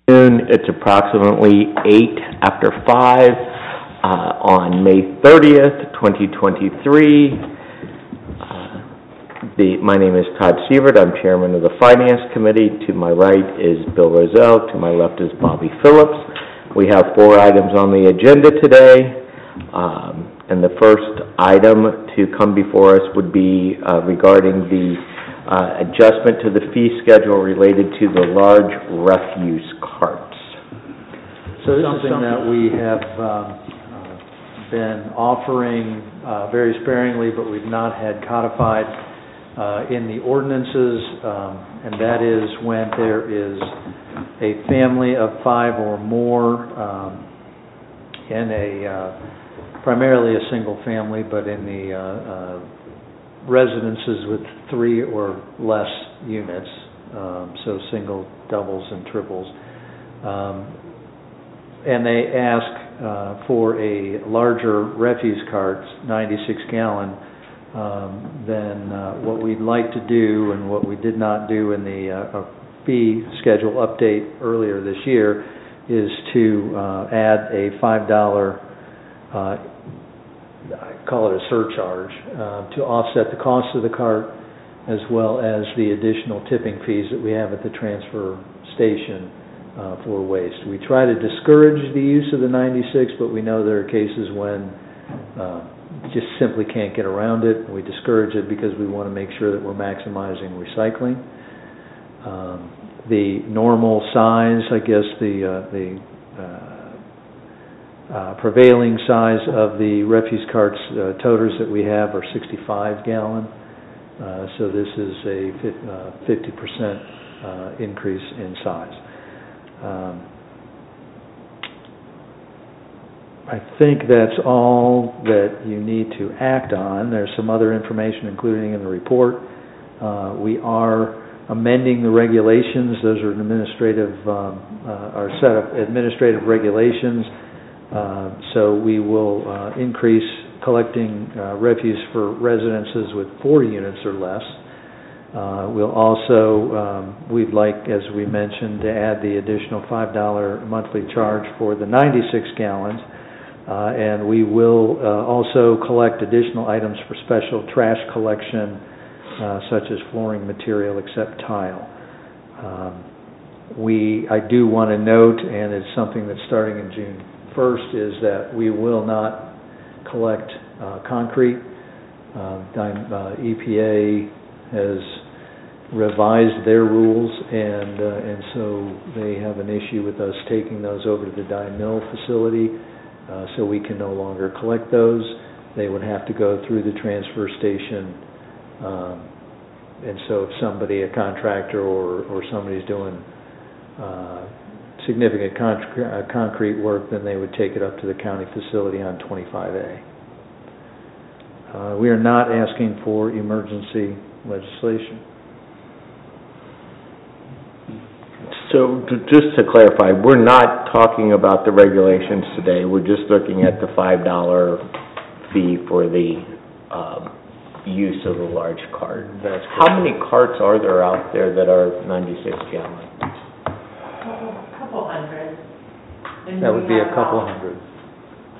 It's approximately 5 on May 30th, 2023. My name is Todd Sievert. I'm chairman of the Finance Committee. To my right is Bill Roselle. To my left is Bobby Phillips. We have 4 items on the agenda today. And the first item to come before us would be regarding the adjustment to the fee schedule related to the large refuse carts. So this is something that we have been offering very sparingly, but we've not had codified in the ordinances, and that is when there is a family of 5 or more in primarily a single family, but in the residences with 3 or less units, so single, doubles, and triples. And they ask for a larger refuse cart, 96-gallon, than what we'd like to do and what we did not do in the fee schedule update earlier this year is to add a $5 I call it a surcharge, to offset the cost of the cart as well as the additional tipping fees that we have at the transfer station for waste. We try to discourage the use of the 96, but we know there are cases when just simply can't get around it. We discourage it because we want to make sure that we're maximizing recycling. The normal size, I guess the prevailing size of the refuse carts toters that we have are 65-gallon. So this is a 50% increase in size. I think that's all that you need to act on. There's some other information including in the report. We are amending the regulations. Those are our set of administrative regulations. So we will increase collecting refuse for residences with 4 units or less. We'll also, we'd like, as we mentioned, to add the additional $5 monthly charge for the 96 gallons. And we will also collect additional items for special trash collection, such as flooring material except tile. I do want to note, and it's something that's starting in June 1st, is that we will not collect concrete. EPA has revised their rules, and so they have an issue with us taking those over to the dye mill facility, so we can no longer collect those. They would have to go through the transfer station, and so if somebody, a contractor or somebody's doing significant concrete work, then they would take it up to the county facility on 25A. We are not asking for emergency legislation. So just to clarify, we're not talking about the regulations today. We're just looking at the $5 fee for the use of a large cart. How many carts are there out there that are 96 gallon? Couple hundred. That would be a couple hundred.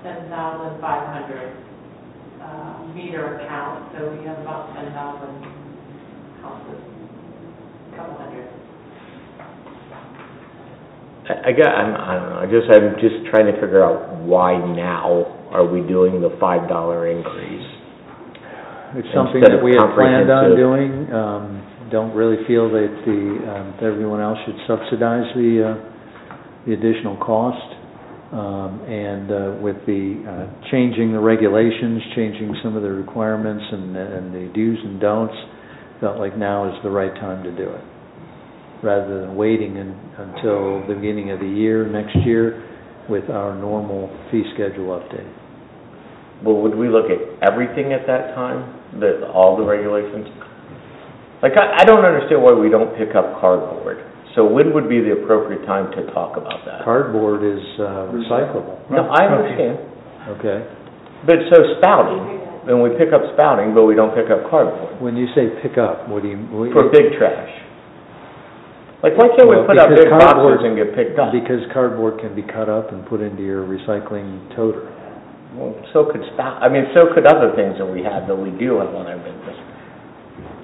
10,500 meter count, so we have about 10,000 houses. Couple hundred. I don't know. I'm just trying to figure out why now are we doing the $5 increase? It's something that we have planned on doing. Don't really feel that everyone else should subsidize the additional cost, and with the changing the regulations, changing some of the requirements and the do's and don'ts, felt like now is the right time to do it, rather than waiting until the beginning of the year next year with our normal fee schedule update. Well, would we look at everything at that time, all the regulations? Like, I don't understand why we don't pick up cardboard. So when would be the appropriate time to talk about that? Cardboard is recyclable. No, I understand. Okay. But so spouting, then we pick up spouting, but we don't pick up cardboard. When you say pick up, what do you... For big trash. Like, why can't we Well, put up because big boxes and get picked up? Because cardboard can be cut up and put into your recycling toter. Well, so could so could other things that we have, that we do have on our business.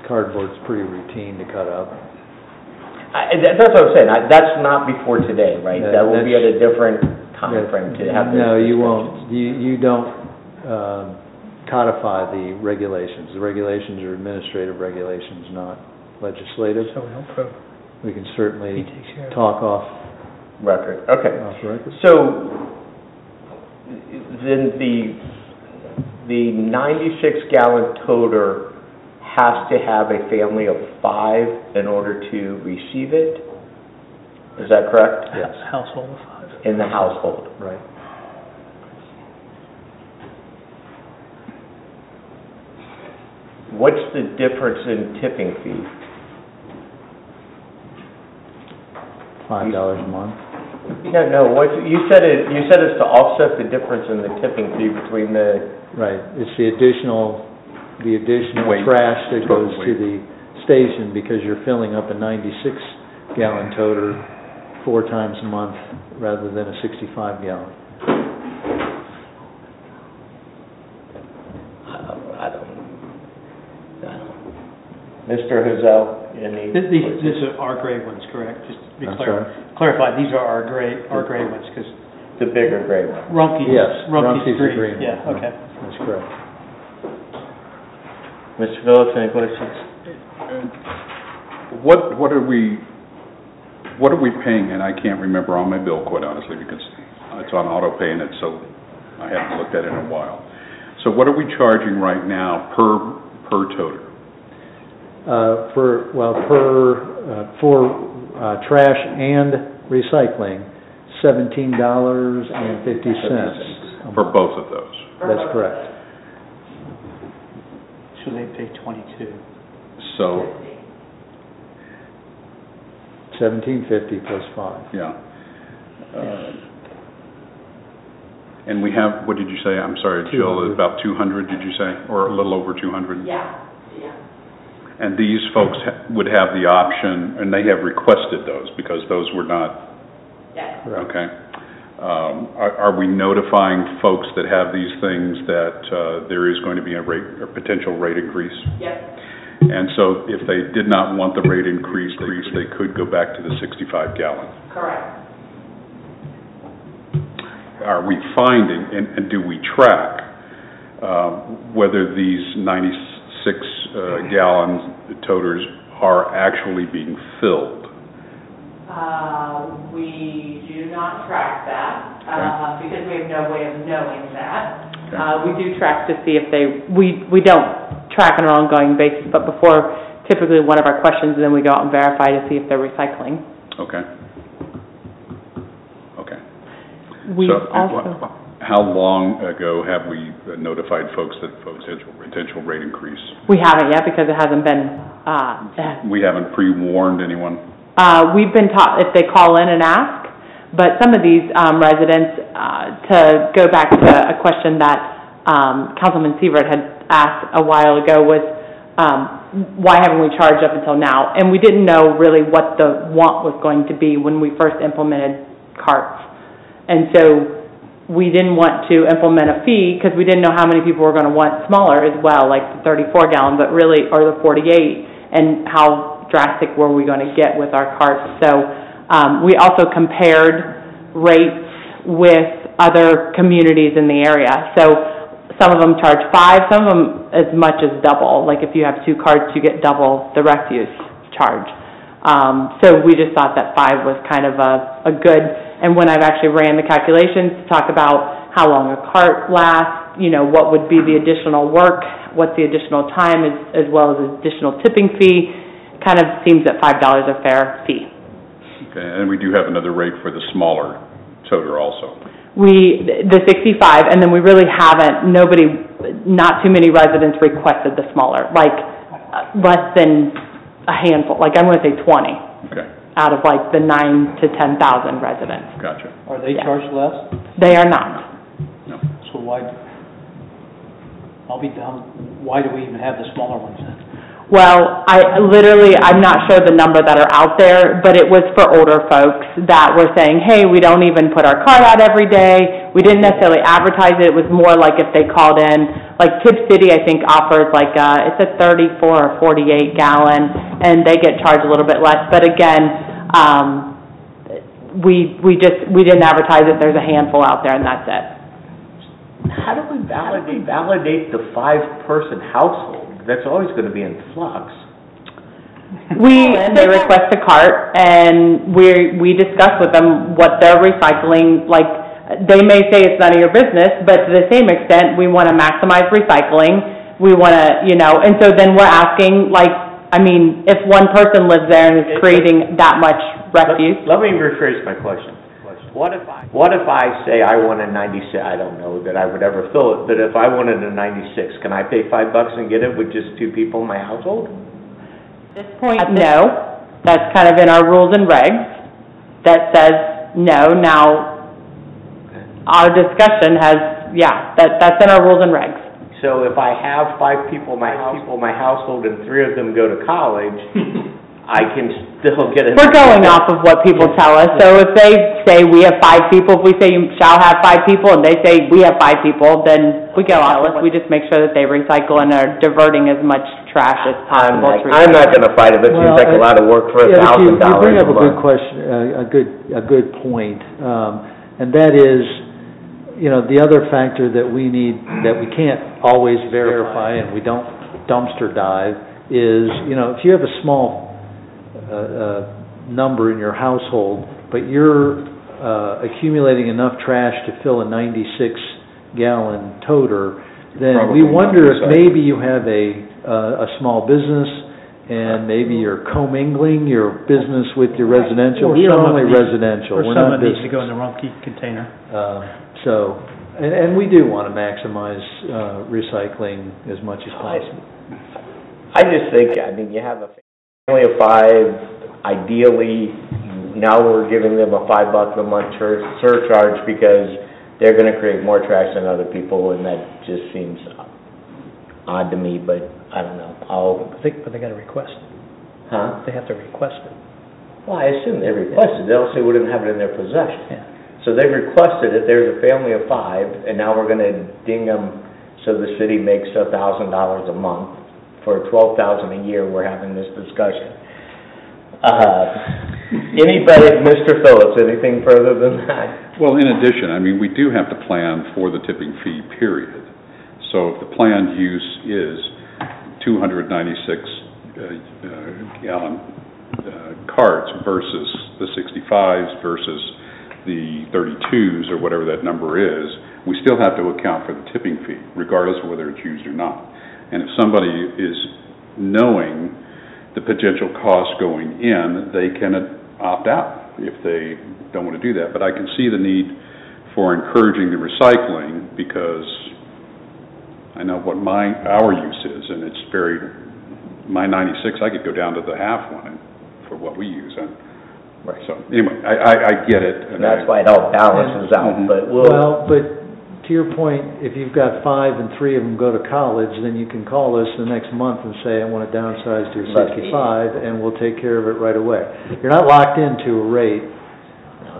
Cardboard's pretty routine to cut up. That's what I'm saying, that's not before today, right? Yeah, That will be at a different time Yeah. frame to have those No, you discussions. won't. You don't codify the regulations. The regulations are administrative regulations, not legislative. So we don't prove. We can certainly He takes care of it. talk off Record, okay. record. So, then the 96-gallon toter has to have a family of 5 in order to receive it? Is that correct? Yes. Household of 5. In the household. Right. What's the difference in tipping fee? $5 a month. No, you said it's to offset the difference in the tipping fee between the... Right. It's the additional Weight. trash that goes to Weight. the station because you're filling up a 96-gallon toter 4 times a month rather than a 65-gallon. I don't. Mr. Hazel, any? These are our gray ones, correct? Just to be I'm clear. sorry? Clarify, these are our gray ones, because The bigger gray one. Rumpke's, Yes, Rumpke's the green. green one. Yeah, okay. That's correct. Mr. Phillips, any questions? What are we paying, and I can't remember on my bill, quite honestly, because it's on auto pay and so I haven't looked at it in a while. So what are we charging right now per toter? For trash and recycling, $17.50. For both of those? That's correct. So they pay 22. So, $17.50 plus 5. yeah. And we have, what did you say? I'm sorry, Jill, 200. about 200, did you say? Or a little over 200? Yeah. And these folks would have the option, and they have requested those, because those were not, Yes. Correct. okay. Are we notifying folks that have these things that there is going to be a potential rate increase? Yep. And so if they did not want the rate increase, they could go back to the 65-gallon. Correct. Are we finding, and do we track, whether these 96-gallon toters are actually being filled? We do not track that, Okay. because we have no way of knowing that. Okay. We do track to see if we don't track on an ongoing basis, but before, typically one of our questions, and then we go out and verify to see if they're recycling. Okay. Okay. We So, also, how long ago have we notified folks that potential rate increase? we haven't yet because it hasn't been, We haven't pre-warned anyone? we've been taught if they call in and ask, but some of these residents, to go back to a question that Councilman Sievert had asked a while ago was, why haven't we charged up until now? And we didn't know really what the want was going to be when we first implemented carts. And so we didn't want to implement a fee because we didn't know how many people were going to want smaller as well, like the 34-gallon, but really, or the 48, and how drastic were we going to get with our carts. So we also compared rates with other communities in the area. So some of them charge 5, some of them as much as double. Like if you have 2 carts, you get double the refuse charge. So we just thought that 5 was kind of a good, and when I've actually ran the calculations to talk about how long a cart lasts, you know, what would be the additional work, what's the additional time, as well as additional tipping fee, kind of seems that $5 a fair fee. Okay, and we do have another rate for the smaller toter also. The 65, and then we really haven't, not too many residents requested the smaller, like less than a handful, like I'm going to say 20. Okay, Out of like the 9,000 to 10,000 residents. gotcha. Are they Yeah. charged less? They are not. No. So why, I'll be down, why do we even have the smaller ones then? Well, I'm not sure the number that are out there, but it was for older folks that were saying, hey, we don't even put our card out every day. We didn't necessarily advertise it. It was more like if they called in, like Tip City, I think, offers like it's a 34 or 48 gallon, and they get charged a little bit less. But again, we didn't advertise it. There's a handful out there, and that's it. How do we validate the 5-person household? That's always going to be in flux. They request a cart, and we discuss with them what they're recycling. Like, they may say it's none of your business, but to the same extent, we want to maximize recycling. We want to, and so then we're asking, like, I mean, if one person lives there and is creating that much refuse. Let me rephrase my question. What if I say I want a 96, I don't know that I would ever fill it, but if I wanted a 96, can I pay $5 and get it with just 2 people in my household? At this point, no. That's kind of in our rules and regs that says no. Now, our discussion has, that's in our rules and regs. So if I have 5 people in my household and 3 of them go to college, I can still get it. We're going off of what people tell us. So if they say we have 5 people, if we say you shall have 5 people, and they say we have 5 people, then we go off. We just make sure that they recycle and are diverting as much trash as possible. I'm not going to fight it. It seems like a lot of work for $1,000 a month. You bring up a good question, a good point, and that is, the other factor that we need, that we can't always verify, and we don't dumpster dive, is, if you have a small number in your household, but you're accumulating enough trash to fill a 96-gallon toter, then Probably we wonder if maybe you have a small business, and maybe you're commingling your business with your residential. We're only residential. Or We're some not of these business. to go in the Rumpke container. And we do want to maximize recycling as much as possible. I just think, you have a family of 5, ideally, now we're giving them a $5 a month surcharge because they're going to create more trash than other people, and that just seems odd to me, but I don't know. But they got to request it. Huh? They have to request it. Well, I assume they requested. They'll say we didn't have it in their possession. Yeah. So they requested it. There's a family of 5, and now we're going to ding them so the city makes $1,000 a month. For $12,000 a year, we're having this discussion. Anybody, Mr. Phillips, anything further than that? Well, in addition, we do have to plan for the tipping fee, period. So if the planned use is 296 gallon carts versus the 65s versus the 32s or whatever that number is, we still have to account for the tipping fee, regardless of whether it's used or not. And if somebody is knowing the potential cost going in, they can opt out if they don't want to do that. But I can see the need for encouraging the recycling because I know what our use is, and it's my 96, I could go down to the half one for what we use. Right. So anyway, I get it. And that's why it all balances out. But but to your point, if you've got 5 and 3 of them go to college, then you can call us the next month and say, I want to downsize to a 65, and we'll take care of it right away. You're not locked into a rate.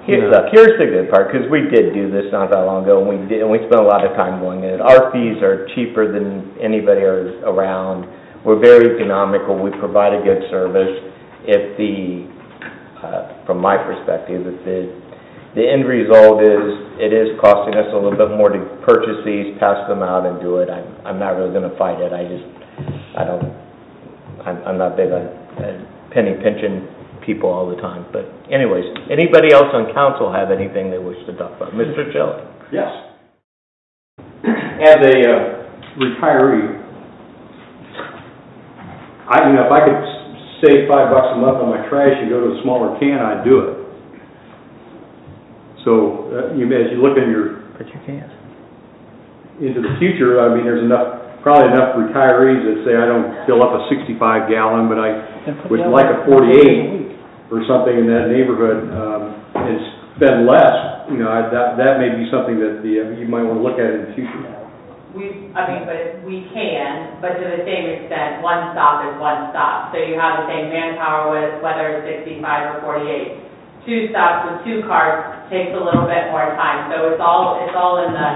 Here's the good part, because we did do this not that long ago, and we spent a lot of time going in it. Our fees are cheaper than anybody around. We're very economical. We provide a good service. If from my perspective, if the end result is it is costing us a little bit more to purchase these, pass them out, and do it, I'm not really going to fight it. I'm not big on penny pinching people all the time. But anyways, anybody else on council have anything they wish to talk about? Mr. Shelley? Yes. As a retiree, if I could save $5 a month on my trash and go to a smaller can, I'd do it. So, as you look in But you can't. into the future, there's probably enough retirees that say, I don't fill up a 65 gallon, but I would like a 48 or something in that neighborhood, and spend less. That may be something that you might want to look at in the future. but we can, but to the same extent, one stop is one stop. So you have the same manpower with whether it's 65 or 48. Two stops with two cars takes a little bit more time. So it's all in the,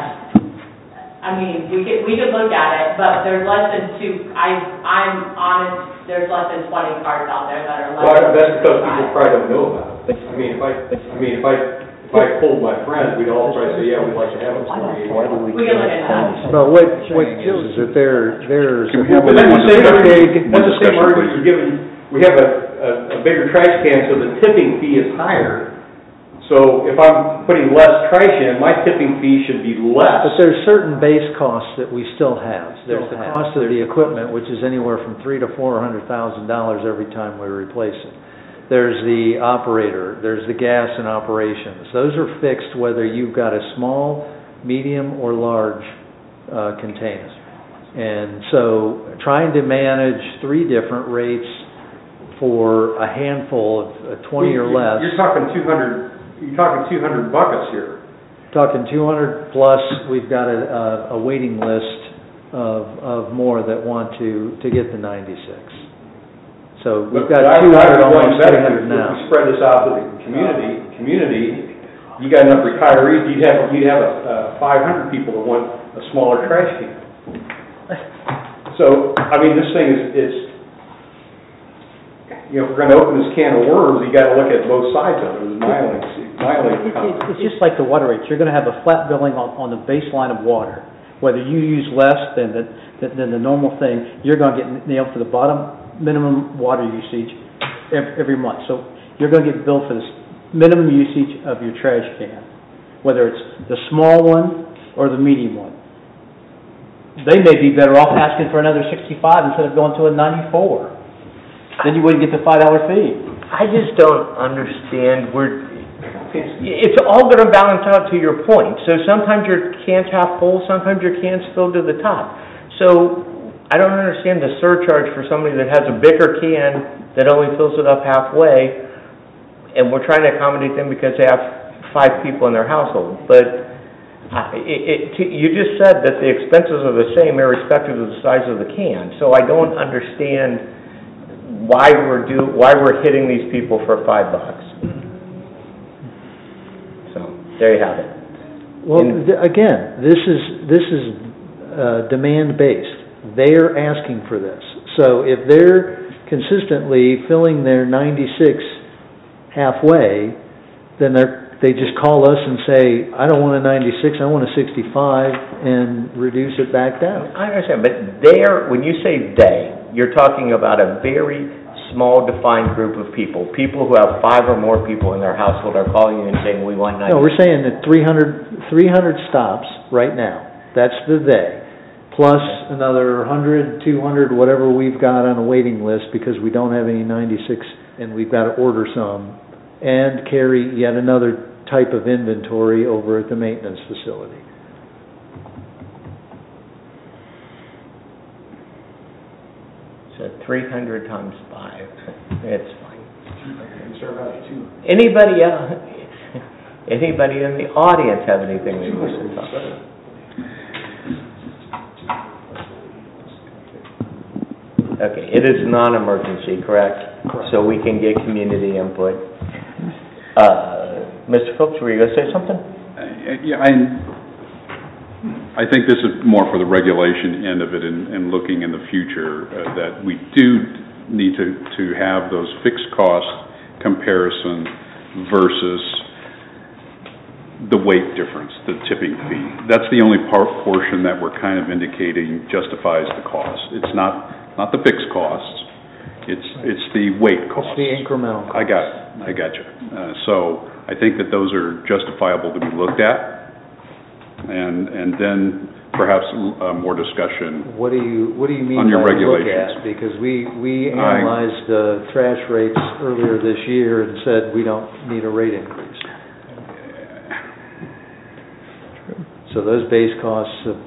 we could look at it, but there's less than I'm honest, there's less than 20 cars out there that are less Well, than that's because 65. people probably don't know about it. If I polled my friends, we'd all probably say, yeah, we'd like to have it 48. We can look at that. But what is that there's Can we have But that's the same One discussion, argument please. you're giving, we have a bigger trash can, so the tipping fee is higher. So if I'm putting less trash in, my tipping fee should be less. But there's certain base costs that we still have. There's the cost of the equipment, which is anywhere from $300,000 to $400,000 every time we replace it. There's the operator, there's the gas and operations. Those are fixed whether you've got a small, medium, or large container. And so trying to manage 3 different rates for a handful of 20 or less. You're talking 200 buckets here. Talking 200 plus, we've got a waiting list of more that want to get the 96. So we've got 200, almost 300 now. If we spread this out to the community, you got enough retirees, you'd have 500 people that want a smaller trash can. So, this thing is, if we're gonna open this can of worms, you gotta look at both sides of it, It's just like the water rates. You're gonna have a flat billing on the baseline of water. Whether you use less than the normal thing, you're gonna get nailed for the bottom minimum water usage every month. So you're going to get billed for this minimum usage of your trash can, whether it's the small one or the medium one. They may be better off asking for another 65 instead of going to a 94. Then you wouldn't get the $5 fee. I just don't understand it's all going to balance out to your point. So sometimes your can's half full, sometimes your can's filled to the top. So I don't understand the surcharge for somebody that has a bigger can that only fills it up halfway, and we're trying to accommodate them because they have 5 people in their household. But you just said that the expenses are the same irrespective of the size of the can. So I don't understand why we're hitting these people for $5. So there you have it. Well, again, this is demand based. They're asking for this. So if they're consistently filling their 96 halfway, then they just call us and say, I don't want a 96, I want a 65, and reduce it back down. I understand, but when you say they, you're talking about a very small defined group of people. People who have 5 or more people in their household are calling you and saying, we want 96. No, we're saying that 300 stops right now. That's the they. Plus another 100, 200, whatever we've got on a waiting list because we don't have any 96 and we've got to order some and carry yet another type of inventory over at the maintenance facility. So 300 times 5, it's fine. Anybody in the audience have anything they wish to talk about? Okay, it is non-emergency, correct? Correct. So we can get community input. Mr. Phillips, were you going to say something? I think this is more for the regulation end of it and looking in the future that we do need to have those fixed cost comparison versus the weight difference, the tipping fee. That's the only portion that we're kind of indicating justifies the cost. It's not the fixed costs, it's the weight costs. It's the incremental costs. I got you. So I think that those are justifiable to be looked at, and then perhaps more discussion. What do you mean on your by regulations? Look at? Because we analyzed the trash rates earlier this year and said we don't need a rate increase. So those base costs have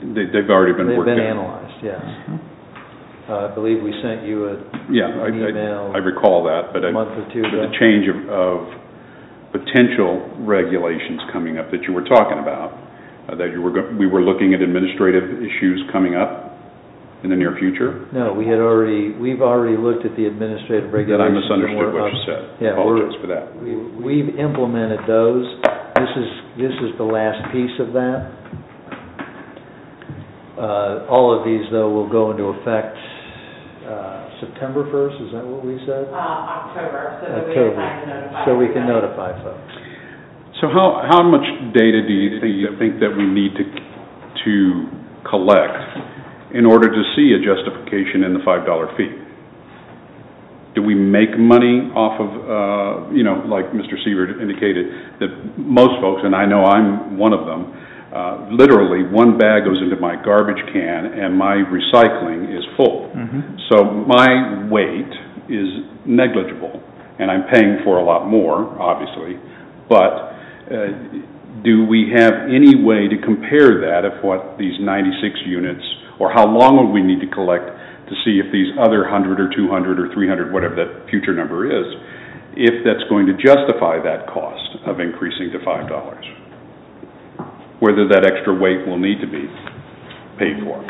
they've already been worked been in. analyzed. Yes. I believe we sent you an email. I recall that, but a month or two ago. The change of potential regulations coming up that you were talking about, that we were looking at administrative issues coming up in the near future? No, we've already looked at the administrative Then I regulations. misunderstood what you said. Yeah, Apologize for that. We've implemented those. This is the last piece of that. All of these, though, will go into effect September 1st, is that what we said? October, so that we have time to notify. So we can notify folks. So how much data do you think that we need to collect in order to see a justification in the $5 fee? Do we make money off of, like Mr. Sievert indicated, that most folks, and I know I'm one of them, literally one bag goes into my garbage can and my recycling is full. Mm-hmm. So my weight is negligible, and I'm paying for a lot more, obviously, but do we have any way to compare that of what these 96 units, or how long would we need to collect to see if these other 100 or 200 or 300, whatever that future number is, if that's going to justify that cost of increasing to $5? Whether that extra weight will need to be paid for.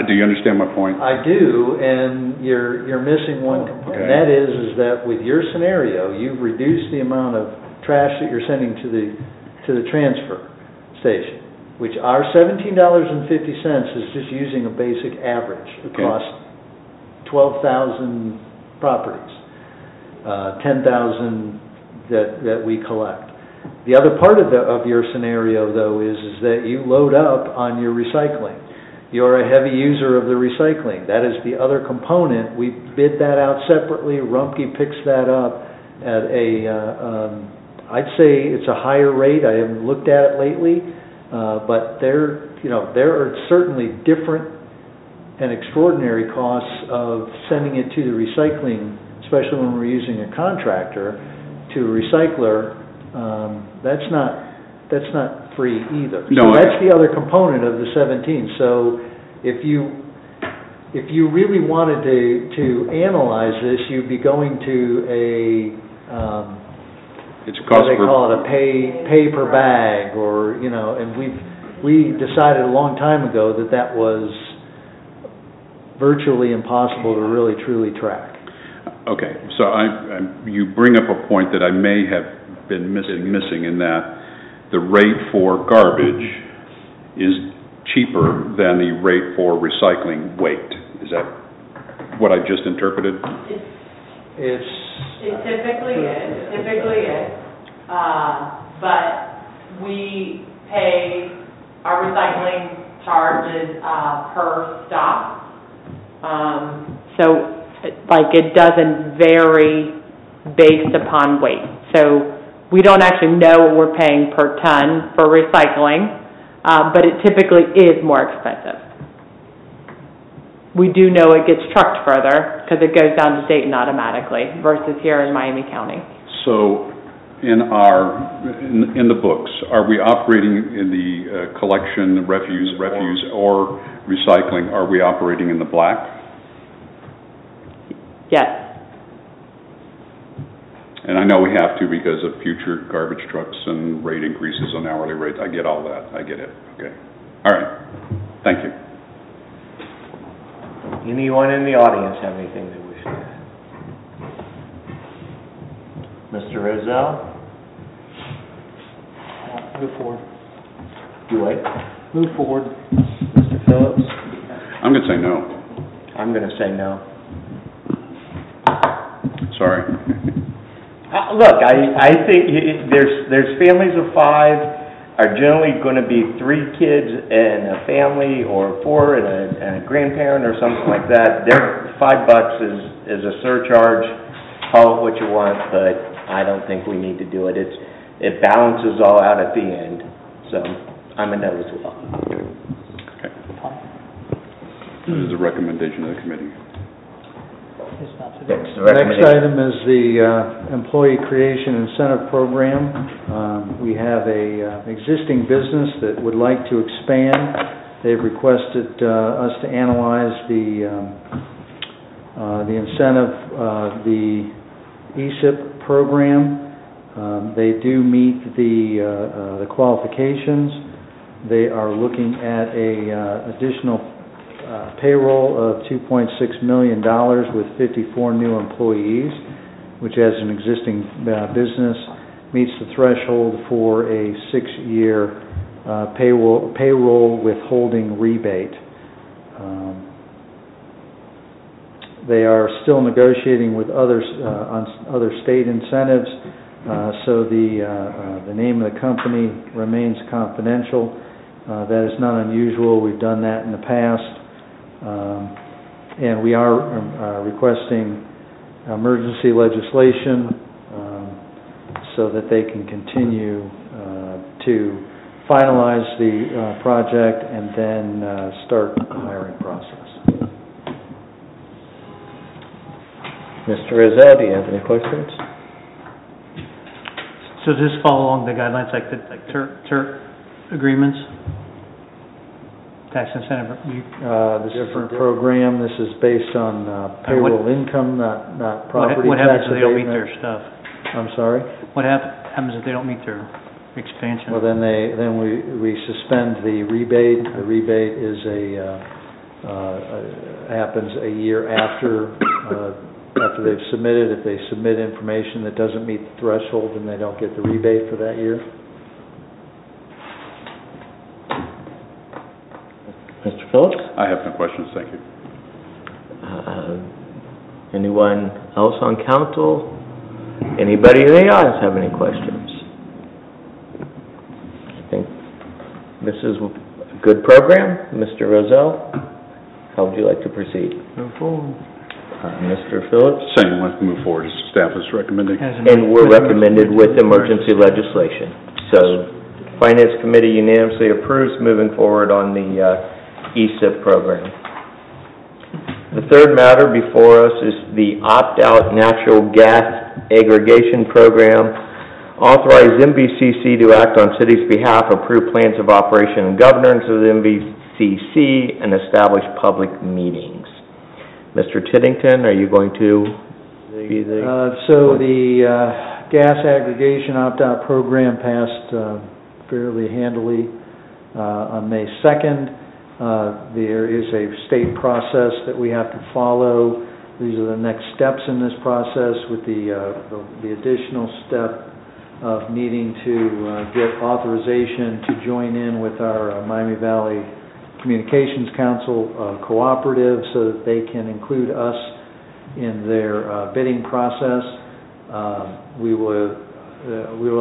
Do you understand my point? I do, and you're missing one component. Okay. That is that with your scenario, you've reduced the amount of trash that you're sending to the transfer station, which our $17.50 is just using a basic average across 12,000 properties, 10,000 that we collect. The other part of your scenario, though, is that you load up on your recycling. You're a heavy user of the recycling. That is the other component. We bid that out separately. Rumpke picks that up at I'd say it's a higher rate. I haven't looked at it lately, but there are certainly different and extraordinary costs of sending it to the recycling, especially when we're using a contractor, to a recycler. That's not free either. No, so that's the other component of the 17. So if you really wanted to analyze this, you'd be going to it's a cost what they call it, a pay per bag, or and we decided a long time ago that was virtually impossible to really truly track. Okay, so you bring up a point that I may have been missing in that the rate for garbage is cheaper than the rate for recycling weight. Is that what I just interpreted? It typically is. But we pay our recycling charges per stop. So it doesn't vary based upon weight. So we don't actually know what we're paying per ton for recycling, but it typically is more expensive. We do know it gets trucked further because it goes down to Dayton automatically versus here in Miami County. So in the books, are we operating in the collection, refuse or recycling, are we operating in the black? Yes. And I know we have to because of future garbage trucks and rate increases on hourly rates. I get all that. I get it. Okay. All right. Thank you. Anyone in the audience have anything they wish to add? Mr. Rozelle? Move forward. You what? Move forward. Mr. Phillips? I'm going to say no. I'm going to say no. Sorry. Look, I think there's families of 5 are generally going to be 3 kids and a family, or 4 and a grandparent or something like that. Their $5 is a surcharge. Call it what you want, but I don't think we need to do it. It balances all out at the end. So I'm a no as well. Okay. This is the recommendation of the committee. Next item is the Employee Creation Incentive Program. We have a existing business that would like to expand. They've requested us to analyze the incentive, the ESIP program. They do meet the qualifications. They are looking at a additional payroll of $2.6 million with 54 new employees, which as an existing business meets the threshold for a 6-year payroll withholding rebate. They are still negotiating with others on other state incentives, so the name of the company remains confidential. That is not unusual. We've done that in the past. And we are requesting emergency legislation so that they can continue to finalize the project and then start the hiring process. Mr. Rizzo, do you have any questions? So does this follow along the guidelines like TERT agreements? Tax incentive? This is a program. This is based on payroll income, not property tax abatement. What happens if they don't meet their stuff? I'm sorry? What happens if they don't meet their expansion? Well, then we suspend the rebate. The rebate is happens a year after they've submitted. If they submit information that doesn't meet the threshold, then they don't get the rebate for that year. Mr. Phillips? I have no questions, thank you. Anyone else on council? Anybody in the audience have any questions? I think this is a good program. Mr. Rozelle, how would you like to proceed? Move forward. Mr. Phillips? Same, let's move forward as staff is recommending. And we're recommended with emergency legislation. So Finance Committee unanimously approves moving forward on the ESIP program. The third matter before us is the opt-out natural gas aggregation program. Authorize MVCC to act on city's behalf, approve plans of operation and governance of the MVCC, and establish public meetings. Mr. Tiddington, are you going to be the... So the gas aggregation opt-out program passed fairly handily on May 2nd. There is a state process that we have to follow. These are the next steps in this process, with the additional step of needing to get authorization to join in with our Miami Valley Communications Council cooperative so that they can include us in their bidding process. We will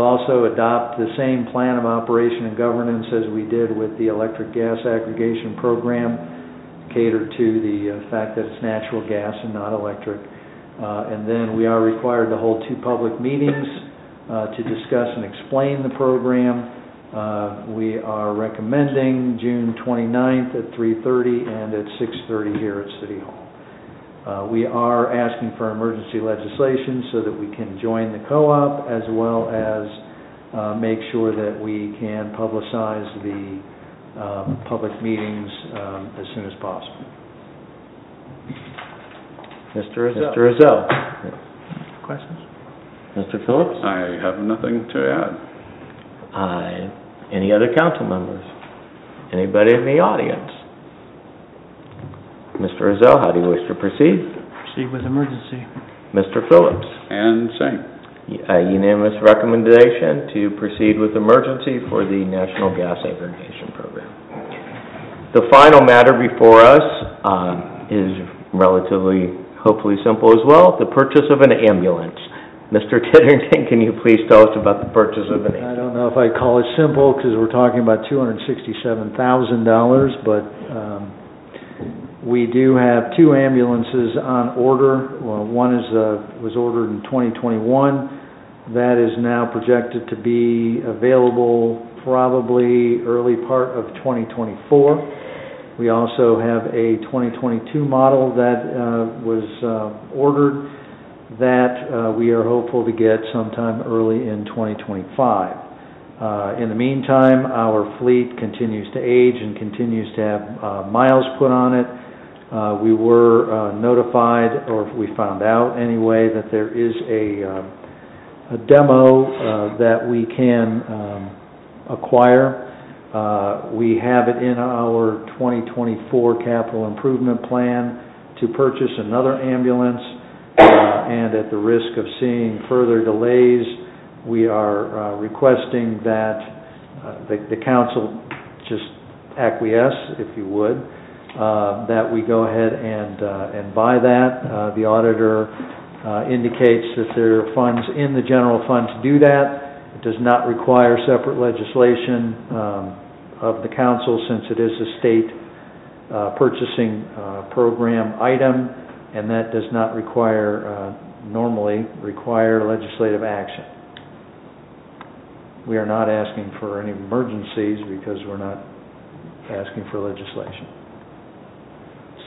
also adopt the same plan of operation and governance as we did with the electric gas aggregation program, catered to the fact that it's natural gas and not electric. And then we are required to hold 2 public meetings to discuss and explain the program. We are recommending June 29th at 3:30 and at 6:30 here at City Hall. We are asking for emergency legislation so that we can join the co-op, as well as make sure that we can publicize the public meetings as soon as possible. Mr. Rizzo. Questions? Mr. Phillips? I have nothing to add. Any other council members? Anybody in the audience? Mr. Rizzo, how do you wish to proceed? Proceed with emergency. Mr. Phillips? And same. A unanimous recommendation to proceed with emergency for the National Gas Aggregation Program. The final matter before us is relatively, hopefully simple as well, the purchase of an ambulance. Mr. Tiddington, can you please tell us about the purchase of an ambulance? I don't know if I'd call it simple, because we're talking about $267,000, but we do have 2 ambulances on order. Well, one was ordered in 2021. That is now projected to be available probably early part of 2024. We also have a 2022 model that was ordered that we are hopeful to get sometime early in 2025. In the meantime, our fleet continues to age and continues to have miles put on it. We were notified, or we found out anyway, that there is a demo that we can acquire We have it in our 2024 capital improvement plan to purchase another ambulance, and at the risk of seeing further delays, we are requesting that the council just acquiesce, if you would, that we go ahead and buy that. The auditor indicates that there are funds in the general fund to do that. It does not require separate legislation of the council, since it is a state purchasing program item, and that does not normally require legislative action. We are not asking for any emergencies because we're not asking for legislation.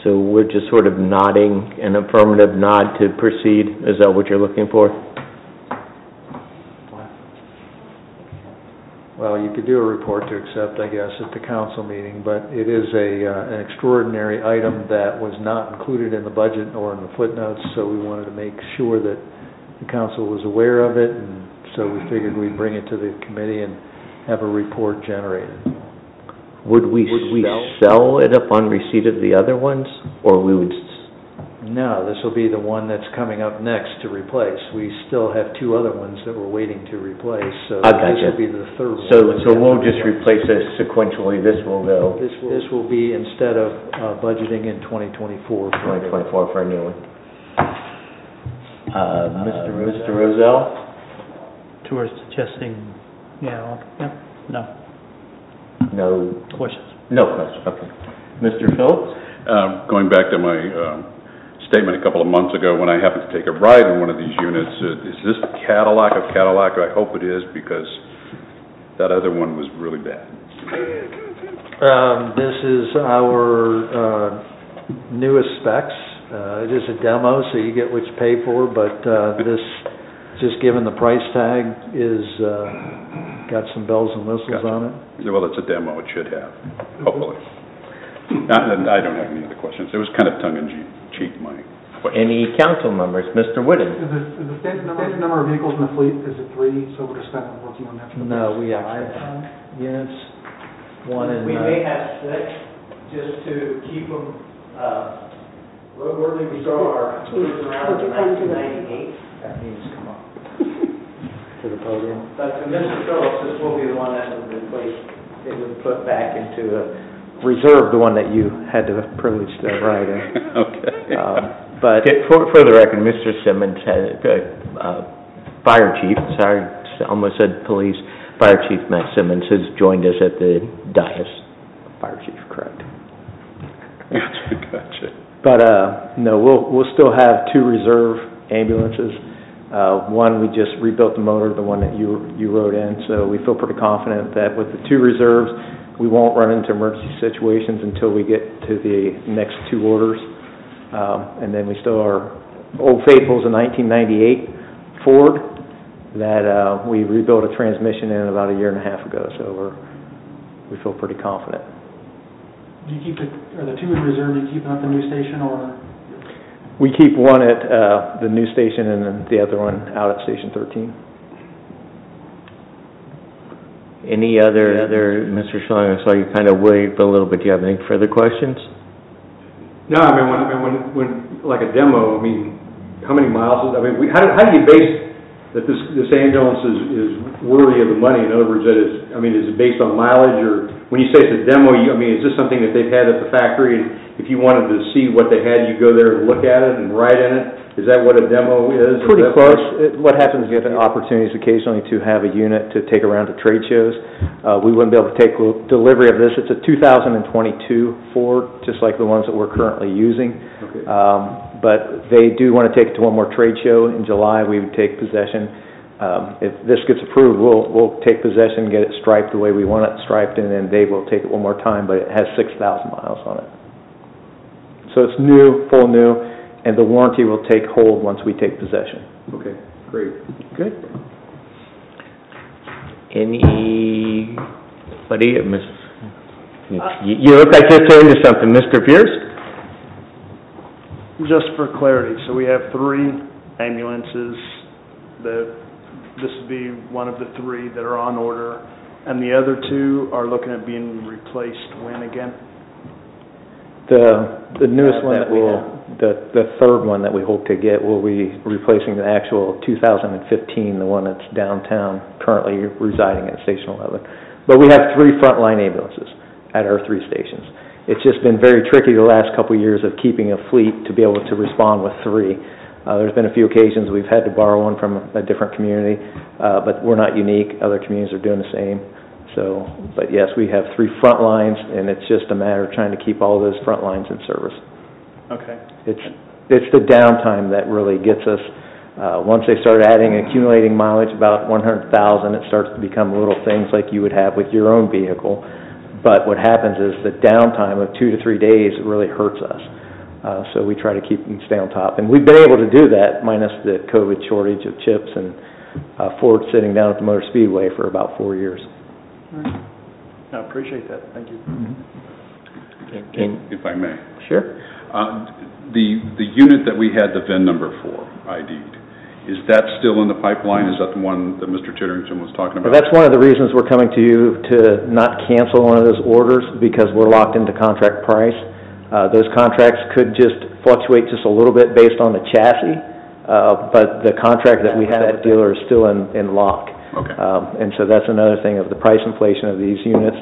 So we're just sort of nodding an affirmative nod to proceed? Is that what you're looking for? Well, you could do a report to accept, I guess, at the council meeting, but it is an extraordinary item that was not included in the budget or in the footnotes, so we wanted to make sure that the council was aware of it, and so we figured we'd bring it to the committee and have a report generated. Would we sell it upon receipt of the other ones, or we would? No, this will be the one that's coming up next to replace. We still have two other ones that we're waiting to replace, so this will be the third one. So we'll just replace this sequentially. This will go. This will be instead of budgeting in 2024. 2024 for a new one. Mr. Rozelle? Who are suggesting, no. No Questions? No questions. Okay. Mr. Phillips? Going back to my statement a couple of months ago when I happened to take a ride in one of these units, is this Cadillac of Cadillac? I hope it is, because that other one was really bad. This is our newest specs. It is a demo, so you get what you pay for, but this, just given the price tag, is got some bells and whistles on it. Well, it's a demo. It should have, hopefully. I don't have any other questions. It was kind of tongue-in-cheek, my question. Any council members? Mr. Whitten? Is the standard number of vehicles in the fleet, is it 3, so we're just kind of working on that? No, we actually have units. We may have 6, just to keep them, where did we throw our cruise around in 1998? That means come on to the podium. But to Mr. Phillips, this will be the one that would replace, it would put back into a reserve, the one that you had the privilege to ride in. Okay. But for the record, Mr. Simmons, Fire Chief, sorry, almost said police, Fire Chief Matt Simmons has joined us at the dais. Fire Chief, correct. Gotcha. But, no, we'll still have 2 reserve ambulances. One, we just rebuilt the motor, the one that you rode in, so we feel pretty confident that with the 2 reserves, we won't run into emergency situations until we get to the next 2 orders. And then we still are Old Faithful's a 1998 Ford that we rebuilt a transmission in about a year and a half ago, so we feel pretty confident. Do you keep the 2 in reserve, do you keep them at the new station, or? We keep one at the new station and then the other one out at Station 13. Any other Mr. Schilling, I saw you kind of waved a little bit. Do you have any further questions? No, I mean, when like a demo, I mean, how many miles is, I mean, how do you base that this ambulance is worthy of the money? In other words, is it based on mileage, or when you say it's a demo, is this something that they've had at the factory, and if you wanted to see what they had, you go there and look at it and ride in it? Is that what a demo is? Pretty close. What happens, we get opportunities occasionally to have a unit to take around to trade shows. We wouldn't be able to take delivery of this. It's a 2022 Ford, just like the ones that we're currently using. Okay. But they do want to take it to one more trade show in July. We would take possession. If this gets approved, we'll take possession, get it striped the way we want it striped, and then they will take it one more time, but it has 6,000 miles on it. So it's new, full new, and the warranty will take hold once we take possession. Okay, great. Good. Anybody? You look like you're saying to something. Mr. Pierce? Just for clarity, so we have 3 ambulances. This would be one of the 3 that are on order. And the other two are looking at being replaced when again? The newest one that we'll, the third one that we hope to get will be replacing the actual 2015, the one that's downtown, currently residing at Station 11. But we have 3 frontline ambulances at our 3 stations. It's just been very tricky the last couple of years of keeping a fleet to be able to respond with 3. There's been a few occasions we've had to borrow one from a different community, but we're not unique. Other communities are doing the same. So, but yes, we have 3 front lines, and it's just a matter of trying to keep all those front lines in service. Okay. It's the downtime that really gets us. Once they start adding and accumulating mileage, about 100,000, it starts to become little things like you would have with your own vehicle. But what happens is the downtime of 2 to 3 days really hurts us. So we try to keep them stay on top. And we've been able to do that, minus the COVID shortage of chips and Ford sitting down at the Motor Speedway for about 4 years. I appreciate that. Thank you. If I may. Sure. The unit that we had the VIN number for, ID'd, is that still in the pipeline? Is that the one that Mr. Titterington was talking about? That's one of the reasons we're coming to you to not cancel one of those orders, because we're locked into contract price. Those contracts could just fluctuate just a little bit based on the chassis, but the contract that we have with that dealer is still in lock. Okay. And so that's another thing of the price inflation of these units.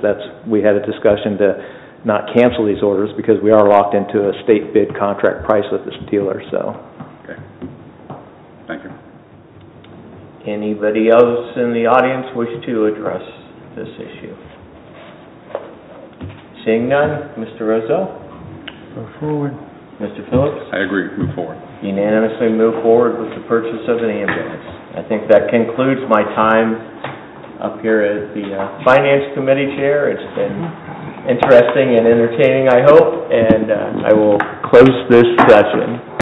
We had a discussion to not cancel these orders because we are locked into a state bid contract price with this dealer, so. Okay. Thank you. Anybody else in the audience wish to address this issue? Seeing none, Mr. Rozell? Go forward. Mr. Phillips? I agree. Move forward. Unanimously move forward with the purchase of an ambulance. I think that concludes my time up here as the Finance Committee Chair. It's been interesting and entertaining, I hope, and I will close this session.